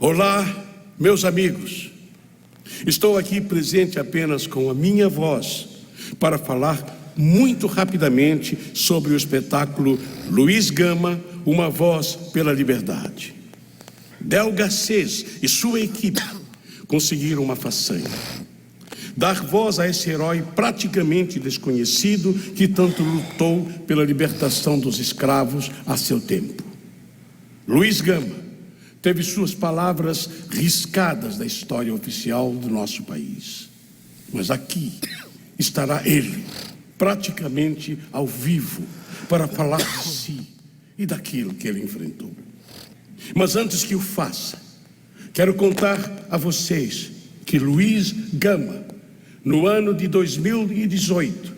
Olá, meus amigos. Estou aqui presente apenas com a minha voz para falar muito rapidamente sobre o espetáculo Luiz Gama, Uma Voz pela Liberdade. Del Garcês e sua equipe conseguiram uma façanha: dar voz a esse herói praticamente desconhecido que tanto lutou pela libertação dos escravos a seu tempo. Luiz Gama teve suas palavras riscadas da história oficial do nosso país. Mas aqui estará ele, praticamente ao vivo, para falar de si e daquilo que ele enfrentou. Mas antes que o faça, quero contar a vocês que Luiz Gama, no ano de 2018,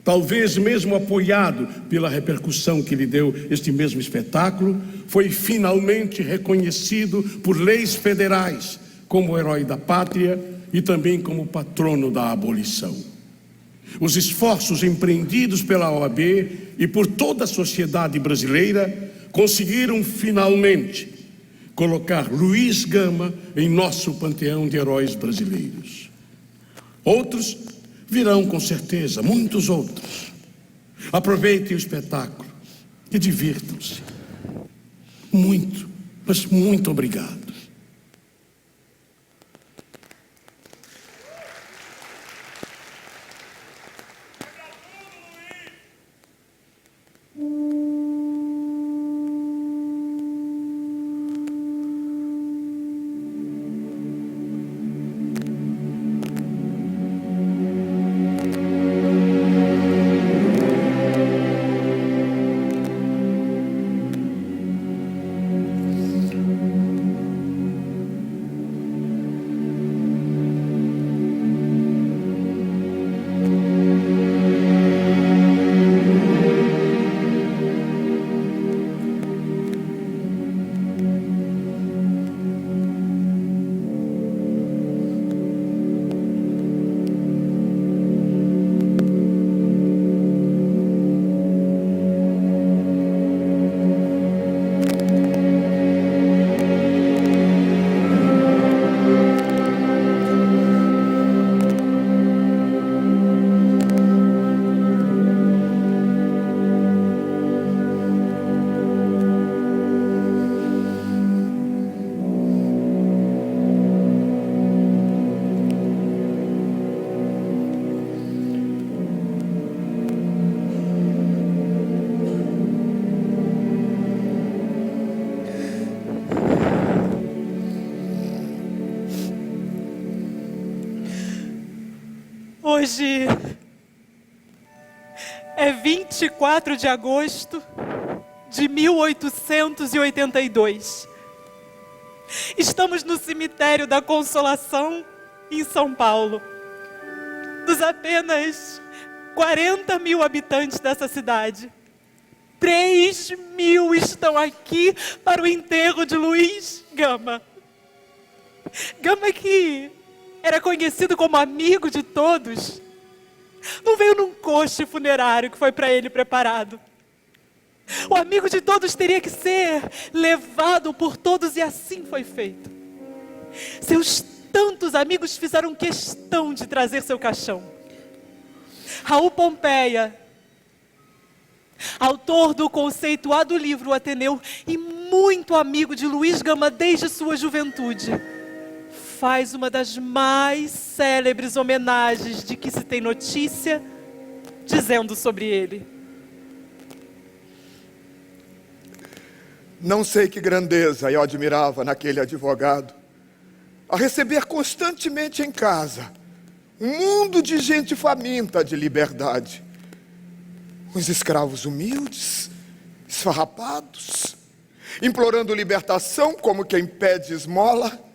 talvez mesmo apoiado pela repercussão que lhe deu este mesmo espetáculo, foi finalmente reconhecido por leis federais como herói da pátria e também como patrono da abolição. Os esforços empreendidos pela OAB e por toda a sociedade brasileira conseguiram finalmente colocar Luiz Gama em nosso panteão de heróis brasileiros. Outros virão com certeza, muitos outros. Aproveitem o espetáculo e divirtam-se. Muito, mas muito obrigado. Hoje é 24 de agosto de 1882. Estamos no cemitério da Consolação, em São Paulo. Dos apenas 40 mil habitantes dessa cidade, 3 mil estão aqui para o enterro de Luiz Gama. Gama que era conhecido como amigo de todos, não veio num coche funerário que foi para ele preparado. O amigo de todos teria que ser levado por todos e assim foi feito. Seus tantos amigos fizeram questão de trazer seu caixão. Raul Pompeia, autor do conceituado livro O Ateneu e muito amigo de Luiz Gama desde sua juventude, faz uma das mais célebres homenagens de que se tem notícia, dizendo sobre ele: não sei que grandeza eu admirava naquele advogado, a receber constantemente em casa um mundo de gente faminta de liberdade, uns escravos humildes, esfarrapados, implorando libertação como quem pede esmola,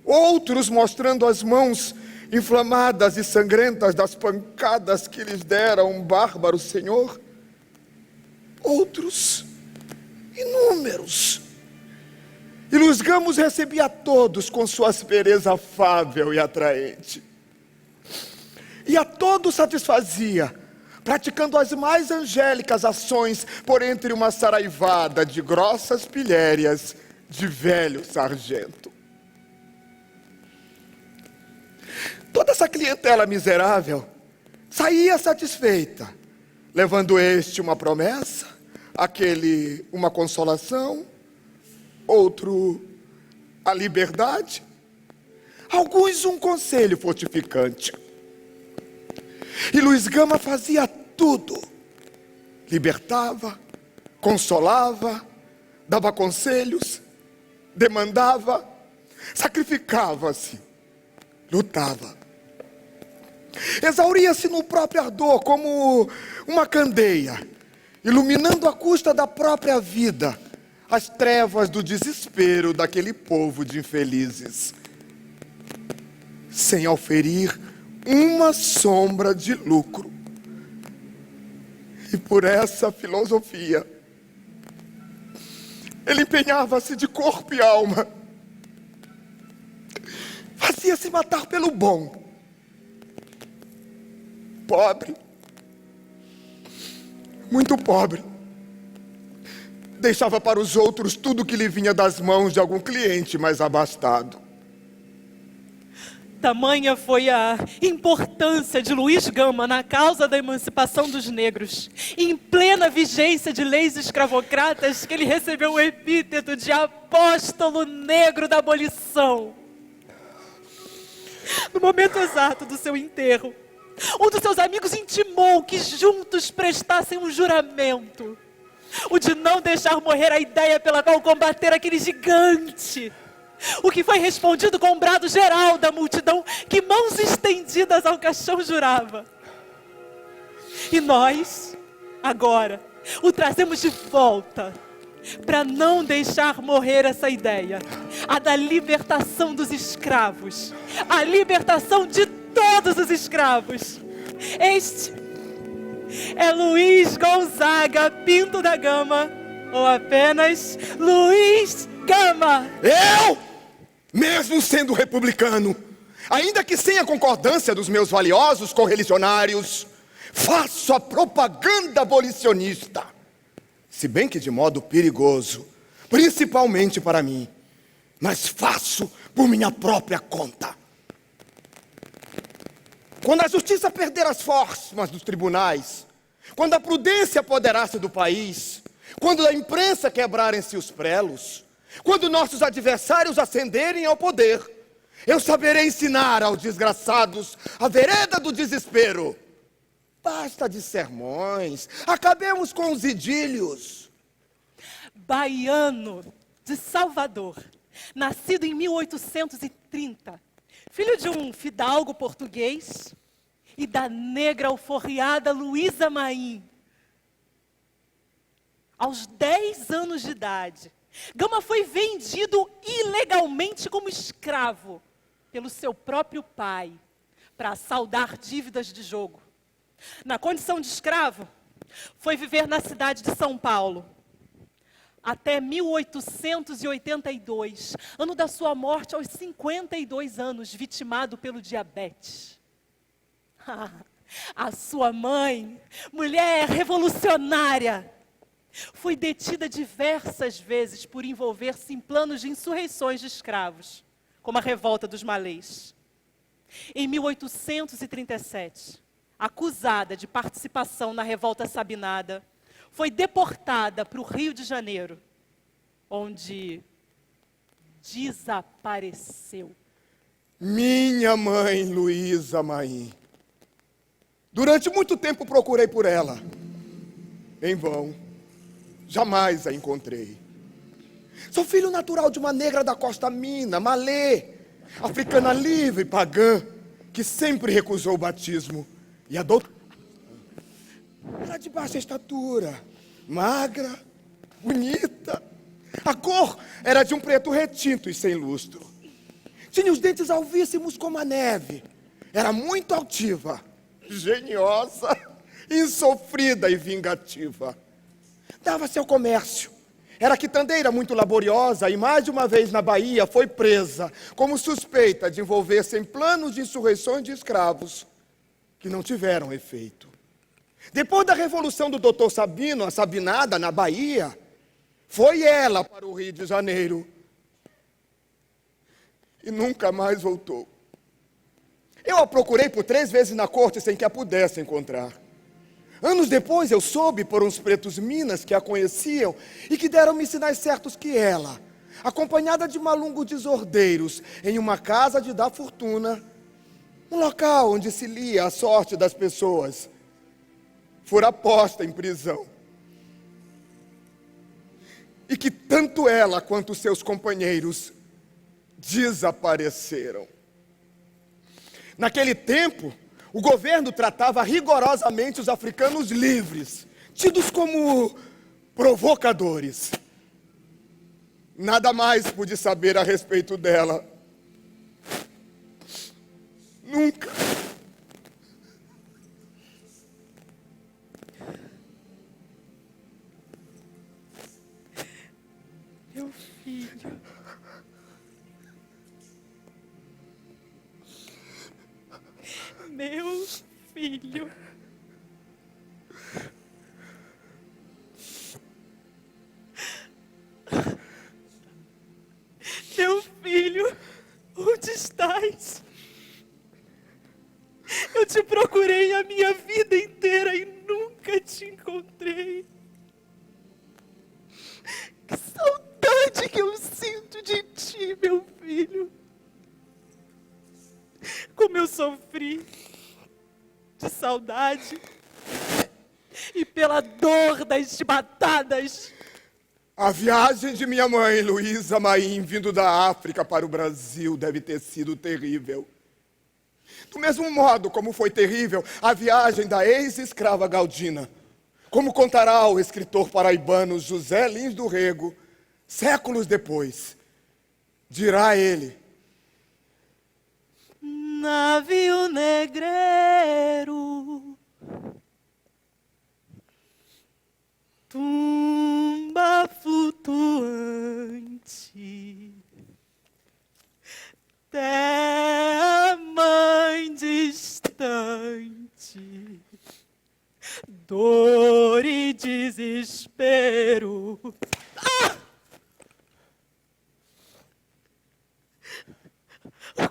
outros mostrando as mãos inflamadas e sangrentas das pancadas que lhes dera um bárbaro senhor. Outros, inúmeros. E Luiz Gama os recebia a todos com sua aspereza afável e atraente. E a todos satisfazia, praticando as mais angélicas ações por entre uma saraivada de grossas pilhérias de velho sargento. Toda essa clientela miserável saía satisfeita, levando este uma promessa, aquele uma consolação, outro a liberdade, alguns um conselho fortificante. E Luiz Gama fazia tudo: libertava, consolava, dava conselhos, demandava, sacrificava-se, lutava. Exauria-se no próprio ardor, como uma candeia, iluminando à custa da própria vida as trevas do desespero daquele povo de infelizes, sem auferir uma sombra de lucro. E por essa filosofia, ele empenhava-se de corpo e alma, fazia-se matar pelo bom, pobre, muito pobre, deixava para os outros tudo que lhe vinha das mãos de algum cliente mais abastado. Tamanha foi a importância de Luiz Gama na causa da emancipação dos negros, em plena vigência de leis escravocratas, que ele recebeu o epíteto de apóstolo negro da abolição. No momento exato do seu enterro, um dos seus amigos intimou que juntos prestassem um juramento, o de não deixar morrer a ideia pela qual combater aquele gigante. O que foi respondido com um brado geral da multidão, que mãos estendidas ao caixão jurava. E nós, agora, o trazemos de volta, para não deixar morrer essa ideia, a da libertação dos escravos, a libertação de todos os escravos. Este é Luiz Gonzaga Pinto da Gama, ou apenas Luiz Gama. Eu, mesmo sendo republicano, ainda que sem a concordância dos meus valiosos correligionários, faço a propaganda abolicionista, se bem que de modo perigoso, principalmente para mim, mas faço por minha própria conta. Quando a justiça perder as formas dos tribunais, quando a prudência apoderasse do país, quando a imprensa quebrarem-se os prelos, quando nossos adversários ascenderem ao poder, eu saberei ensinar aos desgraçados a vereda do desespero. Basta de sermões, acabemos com os idílios. Baiano de Salvador, nascido em 1830, filho de um fidalgo português e da negra alforriada Luísa Maim. Aos 10 anos de idade, Gama foi vendido ilegalmente como escravo pelo seu próprio pai para saldar dívidas de jogo. Na condição de escravo, foi viver na cidade de São Paulo até 1882, ano da sua morte aos 52 anos, vitimado pelo diabetes. A sua mãe, mulher revolucionária, foi detida diversas vezes por envolver-se em planos de insurreições de escravos, como a revolta dos malês. Em 1837, acusada de participação na revolta sabinada, foi deportada para o Rio de Janeiro, onde desapareceu. Minha mãe, Luísa Maim. Durante muito tempo procurei por ela. Em vão. Jamais a encontrei. Sou filho natural de uma negra da Costa Mina, malê, africana livre, pagã, que sempre recusou o batismo e a doutrina. Era de baixa estatura, magra, bonita. A cor era de um preto retinto e sem lustro. Tinha os dentes alvíssimos como a neve. Era muito altiva, geniosa, insofrida e vingativa. Dava seu comércio. Era quitandeira muito laboriosa e mais de uma vez na Bahia foi presa como suspeita de envolver-se em planos de insurreições de escravos que não tiveram efeito. Depois da revolução do Dr. Sabino, a Sabinada, na Bahia, foi ela para o Rio de Janeiro e nunca mais voltou. Eu a procurei por 3 vezes na corte sem que a pudesse encontrar. Anos depois eu soube por uns pretos minas que a conheciam e que deram-me sinais certos que ela, acompanhada de malungos desordeiros, em uma casa de dar fortuna, um local onde se lia a sorte das pessoas, fora posta em prisão. E que tanto ela quanto seus companheiros desapareceram. Naquele tempo, o governo tratava rigorosamente os africanos livres, tidos como provocadores. Nada mais pude saber a respeito dela. Nunca. Meu filho. Meu filho. Meu filho, onde estás? Eu te procurei a minha vida inteira e nunca te encontrei. Que saudade que eu sinto de ti, meu filho. Como eu sofri de saudade e pela dor das chibatadas. A viagem de minha mãe, Luísa Maim, vindo da África para o Brasil, deve ter sido terrível. Do mesmo modo como foi terrível a viagem da ex-escrava Galdina, como contará o escritor paraibano José Lins do Rego, séculos depois. Dirá ele: navio negreiro, tumba flutuante, terra mãe distante, dor e desespero.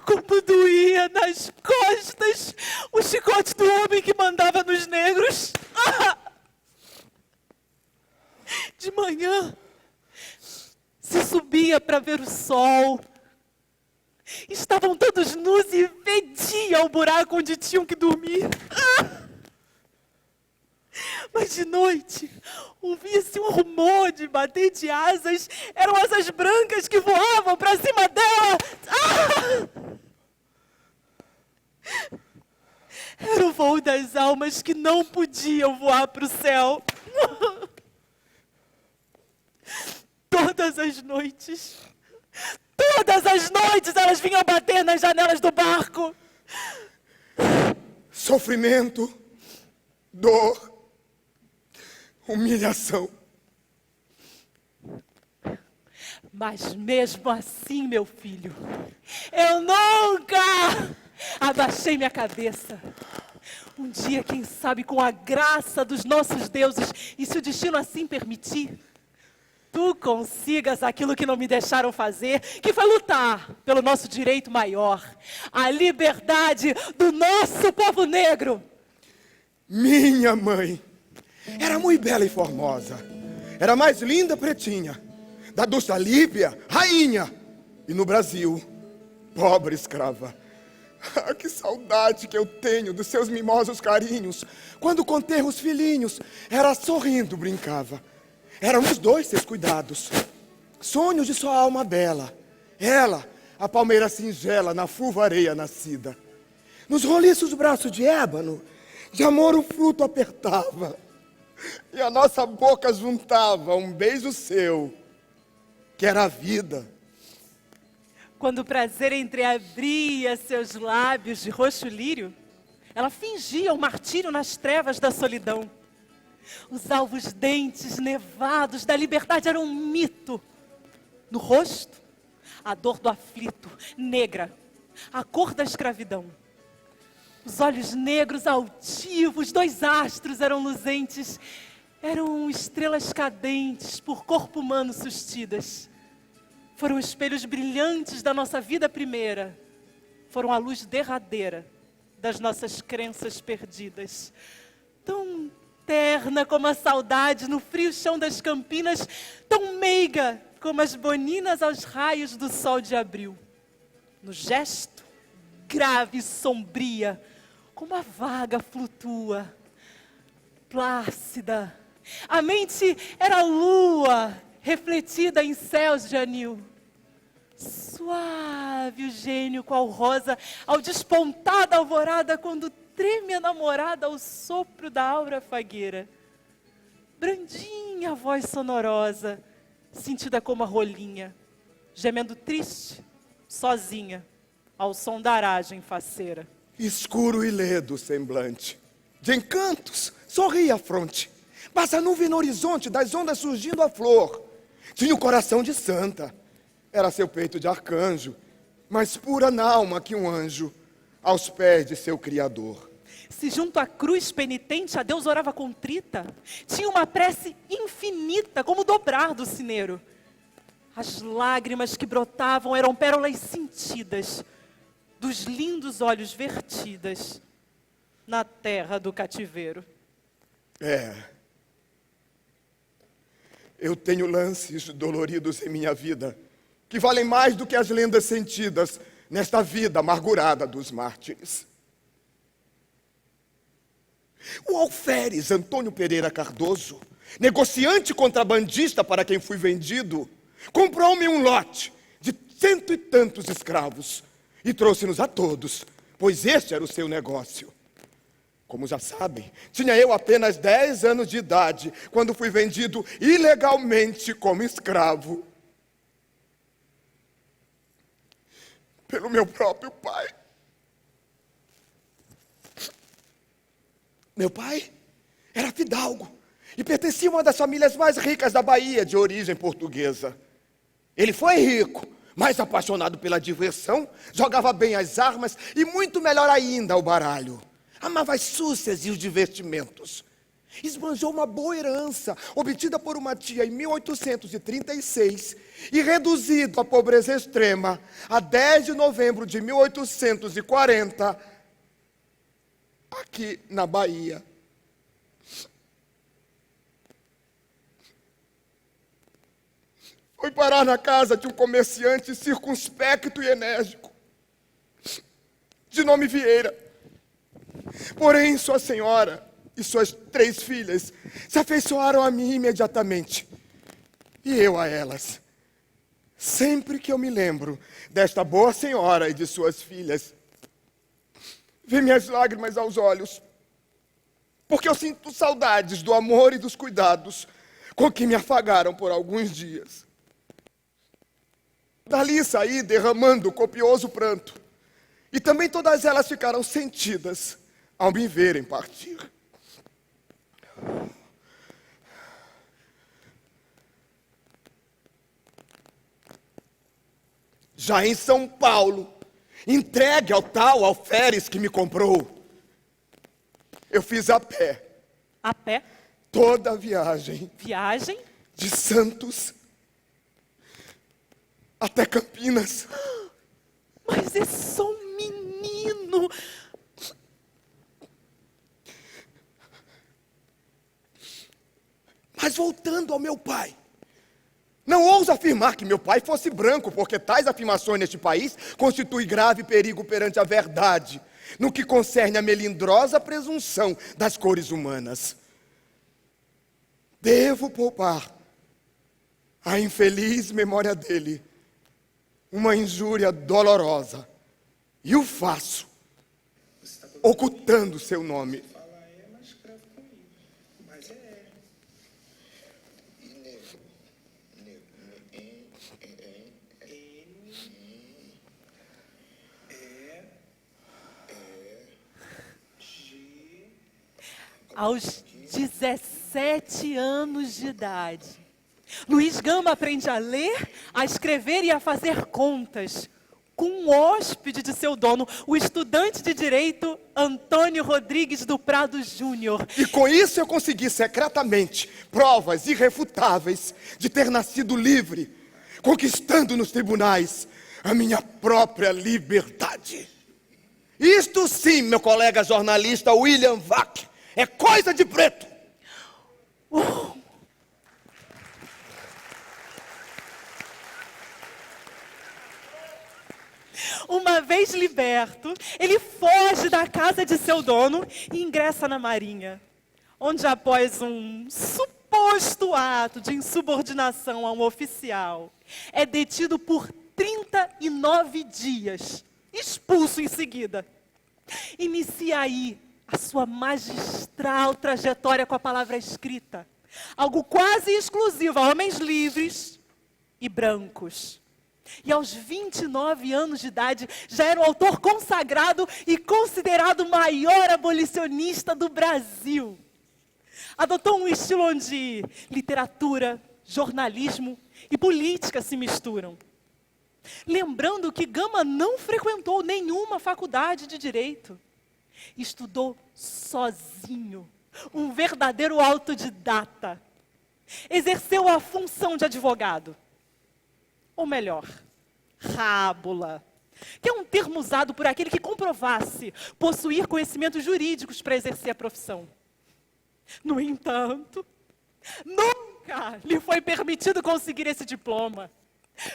Como doía nas costas o chicote do homem que mandava nos negros. De manhã, se subia para ver o sol. Estavam todos nus e fedia o buraco onde tinham que dormir. Mas de noite, ouvia-se um rumor de bater de asas. Eram asas brancas que voavam para cima dela. Era o voo das almas que não podiam voar para o céu. Todas as noites elas vinham bater nas janelas do barco. sofrimento, dor, humilhação. Mas mesmo assim, meu filho, eu nunca abaixei minha cabeça. Um dia, quem sabe, com a graça dos nossos deuses, e se o destino assim permitir, tu consigas aquilo que não me deixaram fazer, que foi lutar pelo nosso direito maior, a liberdade do nosso povo negro. Minha mãe era muito bela e formosa. Era mais linda pretinha. Da dulce Líbia, rainha. E no Brasil, pobre escrava. Ah, que saudade que eu tenho dos seus mimosos carinhos. Quando com tenros filhinhos, ela sorrindo brincava. Éramos dois seus cuidados, sonhos de sua alma bela. Ela, a palmeira singela, na fulva areia nascida. Nos roliços braços de ébano, de amor o fruto apertava. E a nossa boca juntava um beijo seu, que era a vida. Quando o prazer entreabria seus lábios de roxo lírio, ela fingia o martírio nas trevas da solidão. Os alvos dentes nevados da liberdade eram um mito. No rosto, a dor do aflito, negra, a cor da escravidão. Os olhos negros altivos, 2 astros eram luzentes. Eram estrelas cadentes por corpo humano sustidas. Foram espelhos brilhantes da nossa vida primeira. Foram a luz derradeira das nossas crenças perdidas. Tão terna como a saudade no frio chão das campinas, tão meiga como as boninas aos raios do sol de abril. No gesto, grave e sombria, como a vaga flutua, plácida. A mente era lua, refletida em céus de anil. Suave o gênio qual rosa, ao despontar da alvorada, quando treme a namorada ao sopro da aura fagueira. Brandinha a voz sonorosa, sentida como a rolinha, gemendo triste, sozinha, ao som da aragem faceira. Escuro e ledo o semblante, de encantos, sorria a fronte, mas a nuvem no horizonte, das ondas surgindo a flor. Tinha o coração de santa, era seu peito de arcanjo, mais pura na alma que um anjo, aos pés de seu Criador. Se junto à cruz penitente a Deus orava contrita, tinha uma prece infinita, como o dobrar do sineiro. As lágrimas que brotavam eram pérolas sentidas, dos lindos olhos vertidas, na terra do cativeiro. Eu tenho lances doloridos em minha vida, que valem mais do que as lendas sentidas nesta vida amargurada dos mártires. O alferes Antônio Pereira Cardoso, negociante contrabandista para quem fui vendido, comprou-me um lote de 100 e tantos escravos e trouxe-nos a todos, pois este era o seu negócio. Como já sabem, tinha eu apenas 10 anos de idade quando fui vendido ilegalmente como escravo pelo meu próprio pai. Meu pai era fidalgo e pertencia a uma das famílias mais ricas da Bahia, de origem portuguesa. Ele foi rico, mas apaixonado pela diversão, jogava bem as armas e muito melhor ainda o baralho. Amava as súcias e os divertimentos. Esbanjou uma boa herança, obtida por uma tia em 1836 e reduzido à pobreza extrema a 10 de novembro de 1840, aqui na Bahia. Foi parar na casa de um comerciante circunspecto e enérgico, de nome Vieira. Porém, sua senhora e suas 3 filhas se afeiçoaram a mim imediatamente, e eu a elas. Sempre que eu me lembro desta boa senhora e de suas filhas, vem minhas lágrimas aos olhos, porque eu sinto saudades do amor e dos cuidados com que me afagaram por alguns dias. Dali saí derramando copioso pranto, e também todas elas ficaram sentidas ao me verem partir. Já em São Paulo, entregue ao tal alferes que me comprou, eu fiz a pé. A pé? Toda a viagem. Viagem? De Santos até Campinas. Mas é só um menino. Mas voltando ao meu pai, não ouso afirmar que meu pai fosse branco, porque tais afirmações neste país constituem grave perigo perante a verdade, no que concerne a melindrosa presunção das cores humanas. Devo poupar à infeliz memória dele uma injúria dolorosa, e o faço ocultando seu nome. Aos 17 anos de idade, Luiz Gama aprende a ler, a escrever e a fazer contas com um hóspede de seu dono, o estudante de Direito Antônio Rodrigues do Prado Júnior. E com isso eu consegui secretamente provas irrefutáveis de ter nascido livre, conquistando nos tribunais a minha própria liberdade. Isto sim, meu colega jornalista William Vac, é coisa de preto. Uma vez liberto, ele foge da casa de seu dono e ingressa na Marinha, onde após um suposto ato de insubordinação a um oficial, é detido por 39 dias, expulso em seguida. Inicia aí a sua magistral trajetória com a palavra escrita, algo quase exclusivo a homens livres e brancos. E aos 29 anos de idade, já era um autor consagrado e considerado o maior abolicionista do Brasil. Adotou um estilo onde literatura, jornalismo e política se misturam. Lembrando que Gama não frequentou nenhuma faculdade de direito. Estudou sozinho, um verdadeiro autodidata. Exerceu a função de advogado. Ou melhor, rábula, que é um termo usado por aquele que comprovasse possuir conhecimentos jurídicos para exercer a profissão. No entanto, nunca lhe foi permitido conseguir esse diploma.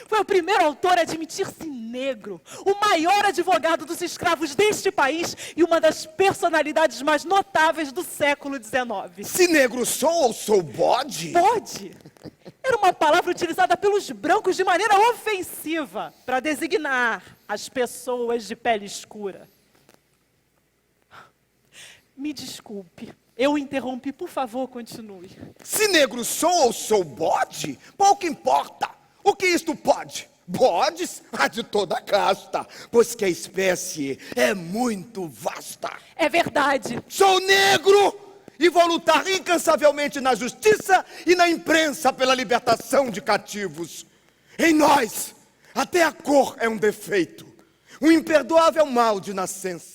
Foi o primeiro autor a admitir-se negro, o maior advogado dos escravos deste país e uma das personalidades mais notáveis do século XIX. Se negro sou ou sou bode? Bode era uma palavra utilizada pelos brancos de maneira ofensiva para designar as pessoas de pele escura. Me desculpe, eu interrompi, por favor, continue. Se negro sou ou sou bode, pouco importa. O que isto pode? Bodes há de toda casta, pois que a espécie é muito vasta. É verdade. Sou negro e vou lutar incansavelmente na justiça e na imprensa pela libertação de cativos. Em nós, até a cor é um defeito, um imperdoável mal de nascença.